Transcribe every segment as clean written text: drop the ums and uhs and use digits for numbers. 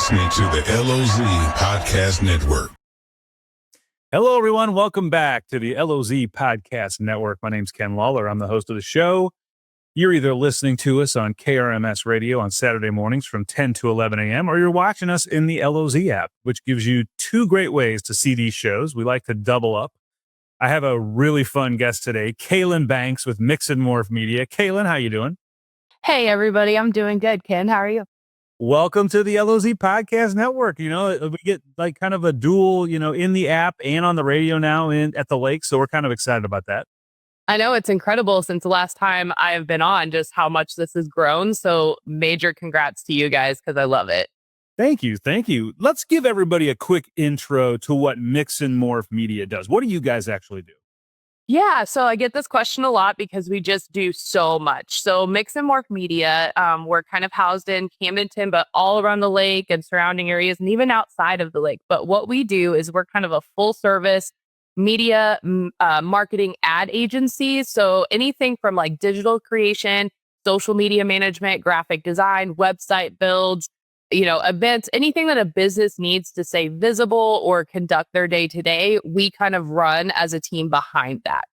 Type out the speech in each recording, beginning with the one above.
listening to the LOZ Podcast Network. Hello, everyone. Welcome back to the LOZ Podcast Network. My name's Ken Lawler. I'm the host of the show. You're either listening to us on KRMS radio on Saturday mornings from 10 to 11 a.m., or you're watching us in the LOZ app, which gives you two great ways to see these shows. We like to double up. I have a really fun guest today, Kaylen Banks with Mix and Morph Media. Kaylen, how you doing? Hey, everybody. I'm doing good, Ken. How are you? Welcome to the LOZ Podcast Network. You know, we get like kind of a dual, in the app and on the radio now at the lake. So we're kind of excited about that. I know it's incredible since the last time I have been on, just how much this has grown. So major congrats to you guys because I love it. Thank you. Thank you. Let's give everybody a quick intro to what Mix and Morph Media does. What do you guys actually do? Yeah, so I get this question a lot because we just do so much. So Mix and Morph Media, we're kind of housed in Camdenton, but all around the lake and surrounding areas and even outside of the lake. But what we do is we're kind of a full service media marketing ad agency. So anything from like digital creation, social media management, graphic design, website builds, events, anything that a business needs to stay visible or conduct their day to day, we kind of run as a team behind that.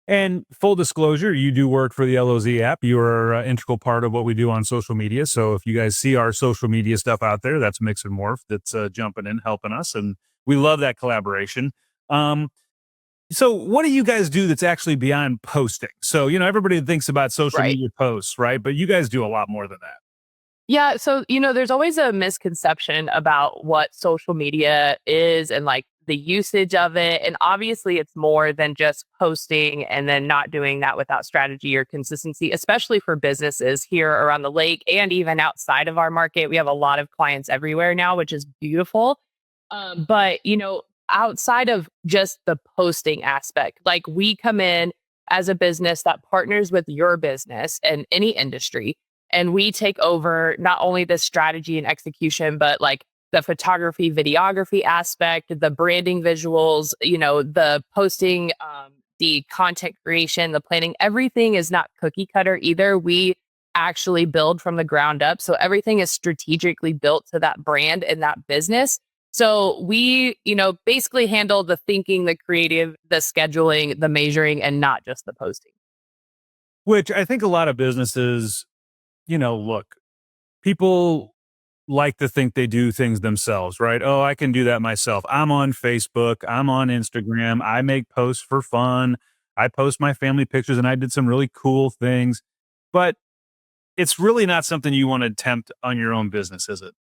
And full disclosure, you do work for the LOZ app. You are an integral part of what we do on social media. So if you guys see our social media stuff out there, that's Mix and Morph that's jumping in, helping us. And we love that collaboration. So what do you guys do that's actually beyond posting? So, everybody thinks about social media posts, right? But you guys do a lot more than that. Yeah. So, there's always a misconception about what social media is and like the usage of it. And obviously it's more than just posting and then not doing that without strategy or consistency, especially for businesses here around the lake and even outside of our market. We have a lot of clients everywhere now, which is beautiful. But, outside of just the posting aspect, like we come in as a business that partners with your business and any industry. And we take over not only the strategy and execution, but like the photography, videography aspect, the branding visuals, the posting, the content creation, the planning. Everything is not cookie cutter either. We actually build from the ground up. So everything is strategically built to that brand and that business. So we, basically handle the thinking, the creative, the scheduling, the measuring, and not just the posting. Which I think a lot of businesses, look, people like to think they do things themselves, right? Oh, I can do that myself. I'm on Facebook. I'm on Instagram. I make posts for fun. I post my family pictures and I did some really cool things. But it's really not something you want to attempt on your own business, is it?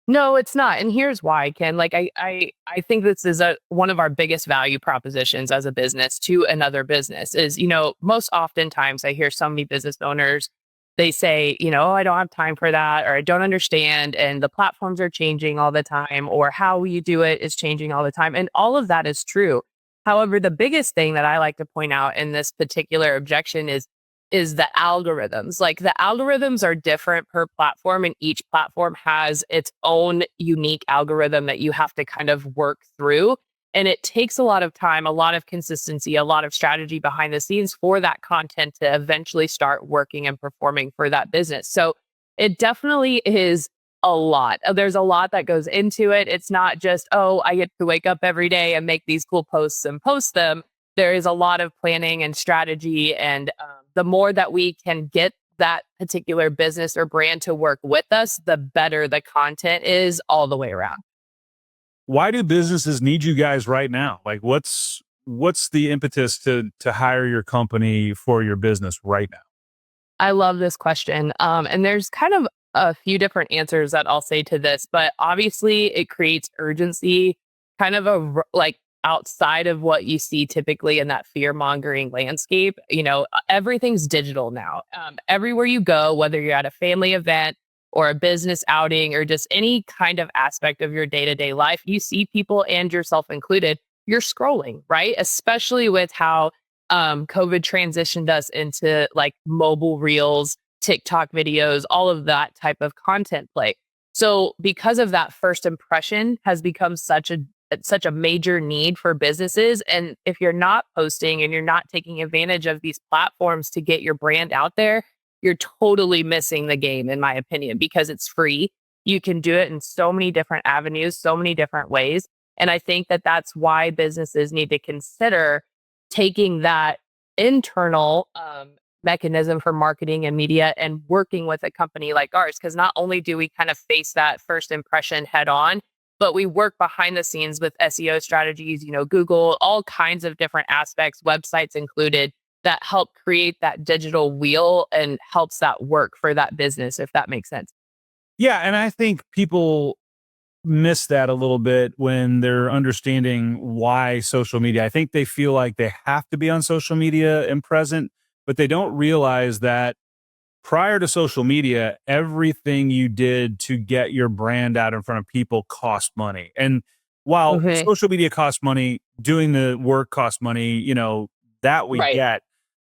No, it's not. And here's why, Ken. Like I think this is one of our biggest value propositions as a business to another business is, most oftentimes I hear so many business owners, they say, "Oh, I don't have time for that," or "I don't understand." And the platforms are changing all the time, or how you do it is changing all the time. And all of that is true. However, the biggest thing that I like to point out in this particular objection is the algorithms. Like the algorithms are different per platform, and each platform has its own unique algorithm that you have to kind of work through. And it takes a lot of time, a lot of consistency, a lot of strategy behind the scenes for that content to eventually start working and performing for that business. So it definitely is a lot. There's a lot that goes into it. It's not just, oh, I get to wake up every day and make these cool posts and post them. There is a lot of planning and strategy. And the more that we can get that particular business or brand to work with us, the better the content is all the way around. Why do businesses need you guys right now? Like what's the impetus to hire your company for your business right now? I love this question. And there's kind of a few different answers that I'll say to this, but obviously it creates urgency, kind of like outside of what you see typically in that fear mongering landscape. Everything's digital now. Everywhere you go, whether you're at a family event or a business outing or just any kind of aspect of your day-to-day life, you see people and yourself included, you're scrolling, right? Especially with how COVID transitioned us into like mobile reels, TikTok videos, all of that type of content play. So because of that, first impression has become such a major need for businesses. And if you're not posting and you're not taking advantage of these platforms to get your brand out there, you're totally missing the game, in my opinion, because it's free. You can do it in so many different avenues, so many different ways. And I think that that's why businesses need to consider taking that internal mechanism for marketing and media and working with a company like ours. Because not only do we kind of face that first impression head on, but we work behind the scenes with SEO strategies, Google, all kinds of different aspects, websites included, that help create that digital wheel and helps that work for that business, if that makes sense. Yeah, and I think people miss that a little bit when they're understanding why social media. I think they feel like they have to be on social media and present, but they don't realize that prior to social media, everything you did to get your brand out in front of people cost money. And while Okay. social media costs money, doing the work costs money, that we Right. get.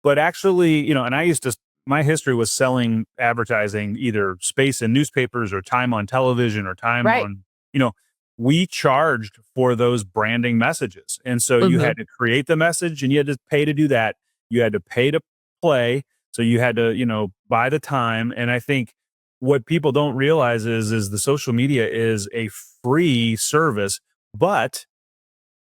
But actually, and my history was selling advertising, either space in newspapers or time on television or time Right. on, you know, we charged for those branding messages. And so you Mhm. had to create the message and you had to pay to do that. You had to pay to play. So you had to, buy the time. And I think what people don't realize is the social media is a free service, but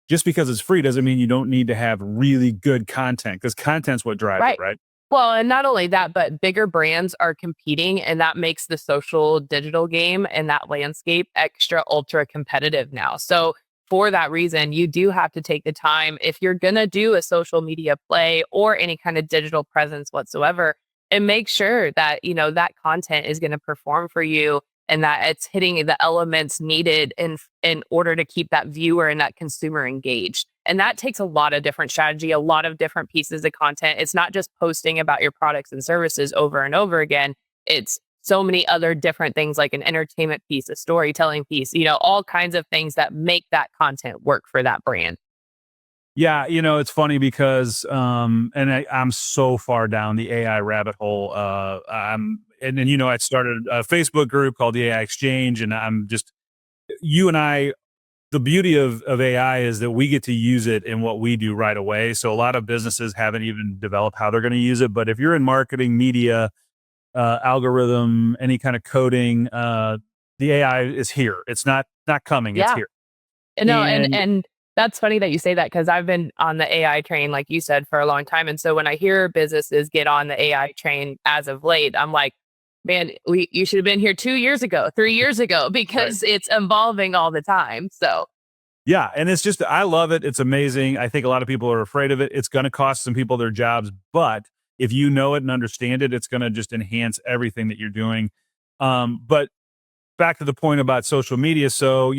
just because it's free doesn't mean you don't need to have really good content, because content's what drives it, Right. right? Well, and not only that, but bigger brands are competing, and that makes the social digital game and that landscape extra ultra competitive now. So, for that reason, you do have to take the time if you're going to do a social media play or any kind of digital presence whatsoever, and make sure that, that content is going to perform for you and that it's hitting the elements needed in order to keep that viewer and that consumer engaged. And that takes a lot of different strategy, a lot of different pieces of content. It's not just posting about your products and services over and over again. It's so many other different things like an entertainment piece, a storytelling piece, all kinds of things that make that content work for that brand. Yeah, it's funny because and I'm so far down the AI rabbit hole. I started a Facebook group called the AI Exchange, and I'm just you and I the beauty of AI is that we get to use it in what we do right away. So a lot of businesses haven't even developed how they're going to use it. But if you're in marketing, media, algorithm, any kind of coding, the AI is here. It's not coming. It's Yeah. here. No, and And and that's funny that you say that because I've been on the AI train, like you said, for a long time. And so when I hear businesses get on the AI train as of late, I'm like, man, you should have been here 2 years ago, 3 years ago, right. because it's evolving all the time. So Yeah, and it's just I love it. It's amazing. I think a lot of people are afraid of it. It's going to cost some people their jobs, but if you know it and understand it, it's going to just enhance everything that you're doing. But back to the point about social media. So,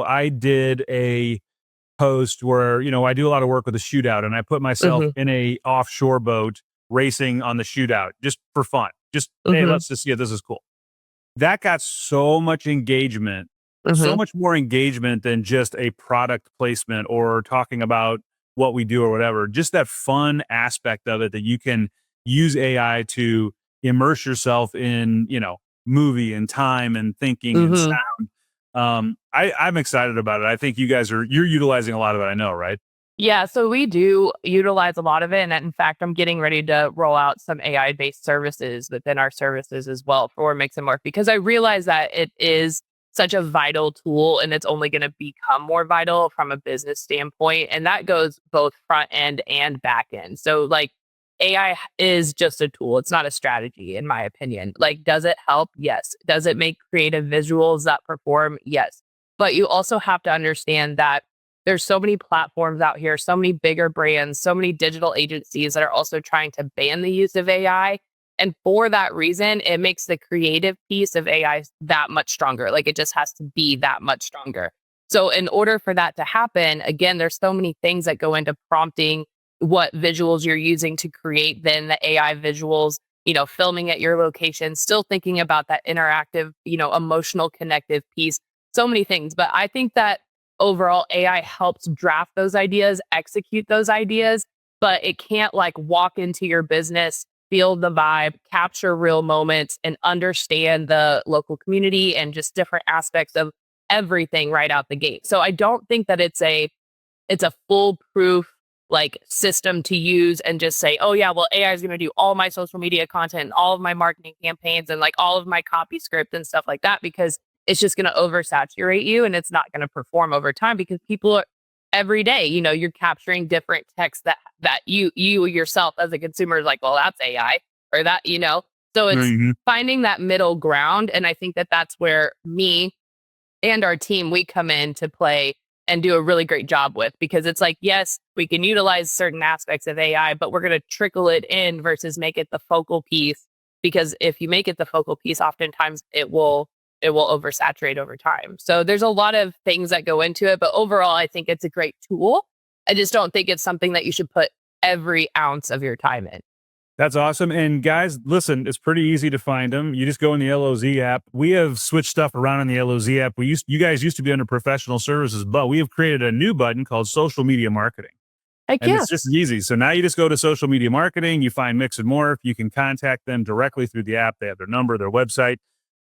I did a post where, I do a lot of work with a shootout and I put myself mhm, in a offshore boat racing on the shootout just for fun. Just, hey, mhm, let's just see if this is cool. That got so much engagement, so mhm. much more engagement than just a product placement or talking about what we do or whatever. Just that fun aspect of it that you can use AI to immerse yourself in, movie and time and thinking and Mhm. sound. I'm excited about it. I think you're utilizing a lot of it. I know, right? Yeah, so we do utilize a lot of it. And in fact, I'm getting ready to roll out some AI based services within our services as well for Mix and Morph because I realize that it is such a vital tool and it's only going to become more vital from a business standpoint. And that goes both front end and back end. So, like, AI is just a tool, it's not a strategy, in my opinion. Like, does it help? Yes. Does it make creative visuals that perform? Yes. But you also have to understand that there's so many platforms out here, so many bigger brands, so many digital agencies that are also trying to ban the use of AI. And for that reason, it makes the creative piece of AI that much stronger. Like it just has to be that much stronger. So, in order for that to happen, again, there's so many things that go into prompting what visuals you're using to create then the AI visuals, filming at your location, still thinking about that interactive, emotional connective piece, so many things. But I think that overall AI helps draft those ideas, execute those ideas, but it can't like walk into your business, feel the vibe, capture real moments and understand the local community and just different aspects of everything right out the gate. So I don't think that it's a foolproof like system to use and just say, oh yeah, well, AI is going to do all my social media content and all of my marketing campaigns and like all of my copy script and stuff like that because it's just going to oversaturate you and it's not going to perform over time because people are every day, you're capturing different text that you yourself as a consumer is like, well, that's AI or that, so it's finding that middle ground. And I think that that's where me and our team, we come in to play and do a really great job with, because it's like, yes, we can utilize certain aspects of AI, but we're going to trickle it in versus make it the focal piece. Because if you make it the focal piece, oftentimes it will oversaturate over time. So there's a lot of things that go into it, but overall, I think it's a great tool. I just don't think it's something that you should put every ounce of your time in. That's awesome. And guys, listen, it's pretty easy to find them. You just go in the LOZ app. We have switched stuff around in the LOZ app. You guys used to be under professional services, but we have created a new button called social media marketing. It's just easy. So now you just go to social media marketing, you find Mix and Morph. You can contact them directly through the app. They have their number, their website.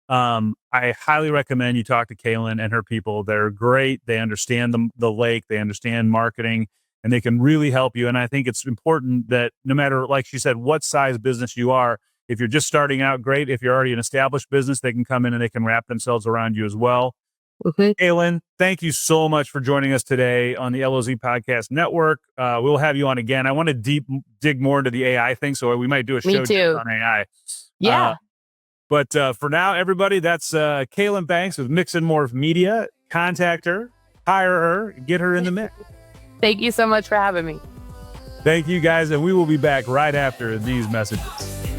I highly recommend you talk to Kaylen and her people. They're great. They understand the lake. They understand marketing. And they can really help you. And I think it's important that no matter, like she said, what size business you are, if you're just starting out, great. If you're already an established business, they can come in and they can wrap themselves around you as well. Okay. Kaylen, thank you so much for joining us today on the LOZ Podcast Network. We'll have you on again. I want to dig more into the AI thing, so we might do a show just on AI. Yeah. But for now, everybody, that's Kaylen Banks with Mix and Morph Media. Contact her, hire her, get her in the mix. Thank you so much for having me. Thank you, guys, and we will be back right after these messages.